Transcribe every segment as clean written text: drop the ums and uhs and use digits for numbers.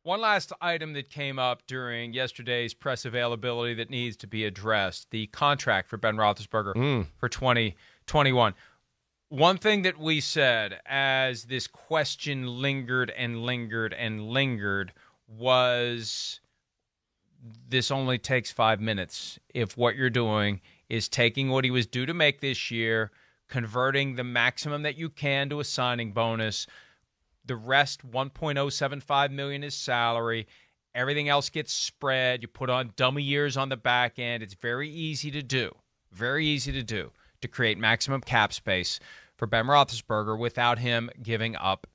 One last item that came up during yesterday's press availability that needs to be addressed, the contract for Ben Roethlisberger for 2021. One thing that we said as this question lingered and lingered and lingered was this only takes 5 minutes if what you're doing is taking what he was due to make this year, converting the maximum that you can to a signing bonus. The rest, $1.075 million is salary. Everything else gets spread. You put on dummy years on the back end. It's very easy to do. Very easy to do to create maximum cap space for Ben Roethlisberger without him giving up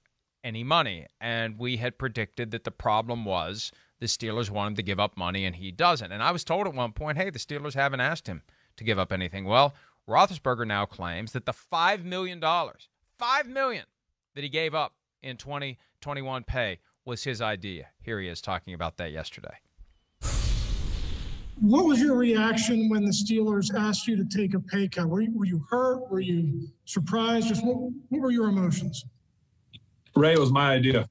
any money. And we had predicted that the problem was the Steelers want him to give up money, and he doesn't. And I was told at one point, hey, the Steelers haven't asked him to give up anything. Well, Roethlisberger now claims that the $5 million that he gave up in 2021 pay was his idea. Here he is talking about that yesterday. What was your reaction when the Steelers asked you to take a pay cut? Were you hurt? Were you surprised? Just what were your emotions? Ray, it was my idea.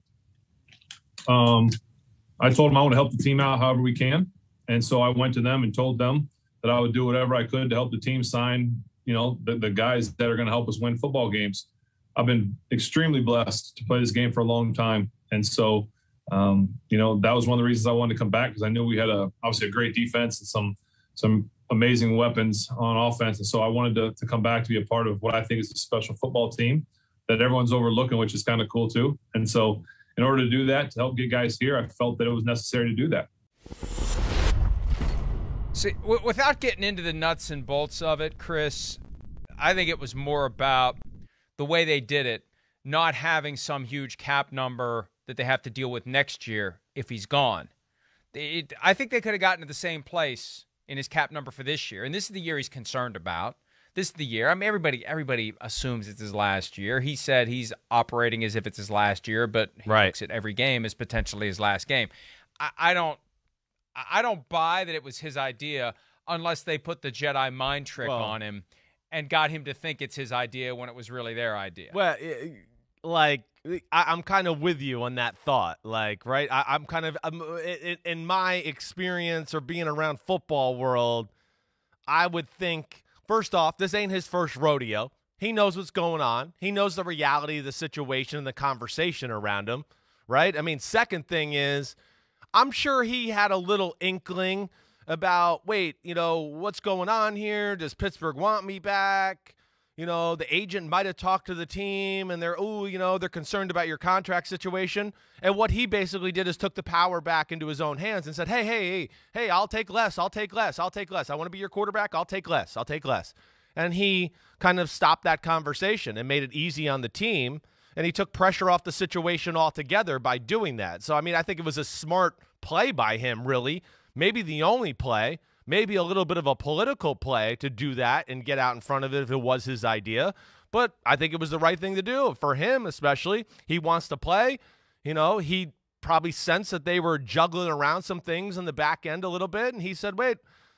I told them I want to help the team out however we can. And so I went to them and told them that I would do whatever I could to help the team sign, the guys that are going to help us win football games. I've been extremely blessed to play this game for a long time. And so, that was one of the reasons I wanted to come back, because I knew we had obviously a great defense and some amazing weapons on offense. And so I wanted to come back to be a part of what I think is a special football team that everyone's overlooking, which is kind of cool too. And so in order to do that, to help get guys here, I felt that it was necessary to do that. See, without getting into the nuts and bolts of it, Chris, I think it was more about the way they did it, not having some huge cap number that they have to deal with next year if he's gone. I think they could have gotten to the same place in his cap number for this year, and this is the year he's concerned about. This is the year. I mean, everybody assumes it's his last year. He said he's operating as if it's his last year, but he looks at every game as potentially his last game. I don't buy that it was his idea unless they put the Jedi mind trick on him and got him to think it's his idea when it was really their idea. Well, I'm kind of with you on that thought. Right? I'm in my experience or being around football world, I would think, first off, this ain't his first rodeo. He knows what's going on. He knows the reality of the situation and the conversation around him, right? I mean, second thing is, I'm sure he had a little inkling about, what's going on here? Does Pittsburgh want me back? The agent might have talked to the team, and they're concerned about your contract situation. And what he basically did is took the power back into his own hands and said, hey, I'll take less. I want to be your quarterback. I'll take less. And he kind of stopped that conversation and made it easy on the team. And he took pressure off the situation altogether by doing that. So, I mean, I think it was a smart play by him, really. Maybe the only play, maybe a little bit of a political play to do that and get out in front of it if it was his idea. But I think it was the right thing to do for him, especially. He wants to play. He probably sensed that they were juggling around some things in the back end a little bit. And he said, wait,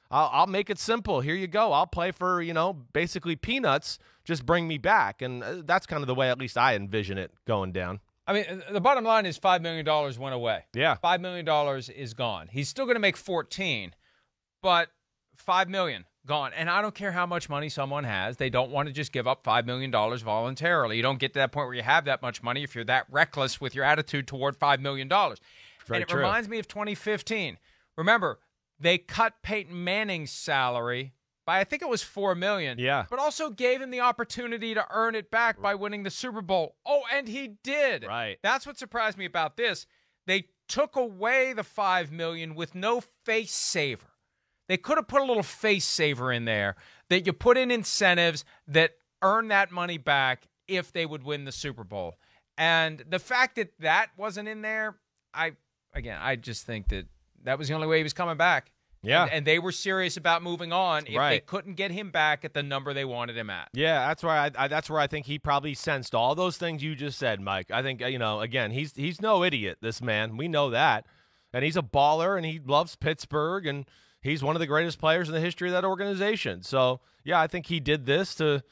I'll make it simple. Here you go. I'll play for, basically peanuts. Just bring me back. And that's kind of the way at least I envision it going down. I mean, the bottom line is $5 million went away. Yeah. $5 million is gone. He's still going to make 14, but $5 million gone. And I don't care how much money someone has. They don't want to just give up $5 million voluntarily. You don't get to that point where you have that much money if you're that reckless with your attitude toward $5 million. And it reminds me of 2015. Remember, they cut Peyton Manning's salary by, I think it was $4 million. Yeah. But also gave him the opportunity to earn it back by winning the Super Bowl. Oh, and he did. Right. That's what surprised me about this. They took away the $5 million with no face saver. They could have put a little face saver in there that you put in incentives that earn that money back if they would win the Super Bowl. And the fact that that wasn't in there, I just think that was the only way he was coming back. Yeah. And they were serious about moving on if they couldn't get him back at the number they wanted him at. Yeah, that's where I think he probably sensed all those things you just said, Mike. I think, again, he's no idiot, this man. We know that. And he's a baller, and he loves Pittsburgh, and he's one of the greatest players in the history of that organization. So, yeah, I think he did this to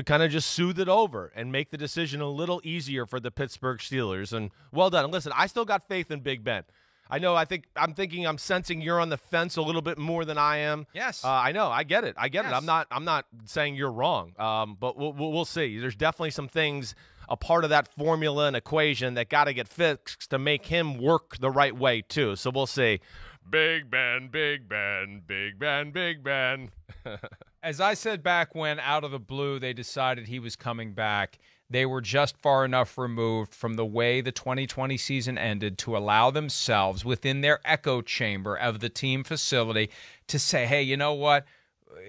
kind of just soothe it over and make the decision a little easier for the Pittsburgh Steelers. And well done. And listen, I still got faith in Big Ben. I'm thinking I'm sensing you're on the fence a little bit more than I am. Yes. I know. I get it. Yes. I'm not saying you're wrong. But we'll see. There's definitely some things a part of that formula and equation that got to get fixed to make him work the right way too. So we'll see. Big Ben, Big Ben, Big Ben, Big Ben. As I said back when out of the blue they decided he was coming back, they were just far enough removed from the way the 2020 season ended to allow themselves within their echo chamber of the team facility to say, hey, you know what?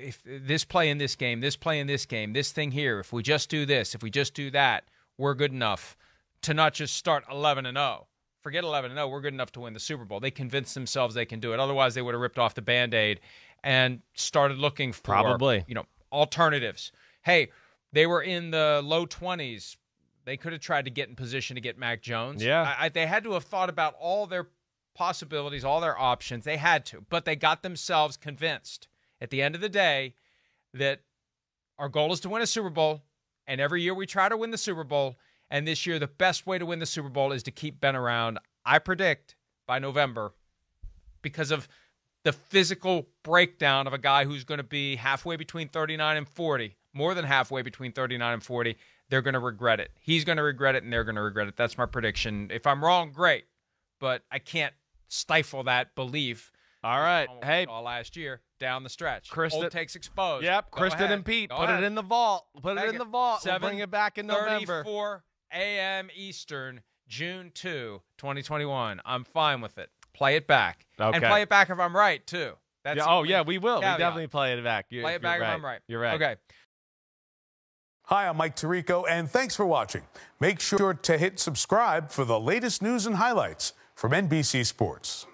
If this play in this game, this play in this game, this thing here, if we just do this, if we just do that, we're good enough to not just start 11-0. Forget 11-0. We're good enough to win the Super Bowl. They convinced themselves they can do it. Otherwise, they would have ripped off the Band-Aid and started looking for probably alternatives. Hey, they were in the low 20s. They could have tried to get in position to get Mac Jones. Yeah. They had to have thought about all their possibilities, all their options. They had to, but they got themselves convinced at the end of the day that our goal is to win a Super Bowl, and every year we try to win the Super Bowl, and this year the best way to win the Super Bowl is to keep Ben around. I predict by November, because of the physical breakdown of a guy who's going to be halfway between 39 and 40, more than halfway between 39 and 40, they're going to regret it. He's going to regret it, and they're going to regret it. That's my prediction. If I'm wrong, great, but I can't stifle that belief. All right. Hey, all last year down the stretch. Kristen, Old takes exposed. Yep. Go Kristen ahead. and Pete, Go put ahead. it in the vault. Put it in the vault. We'll bring it back in November. 7:34 a.m. Eastern, June 2, 2021. I'm fine with it. Play it back. Okay. And play it back if I'm right, too. That's we will. caveat. We definitely play it back. Play it back if I'm right. You're right. Okay. Hi, I'm Mike Tirico, and thanks for watching. Make sure to hit subscribe for the latest news and highlights from NBC Sports.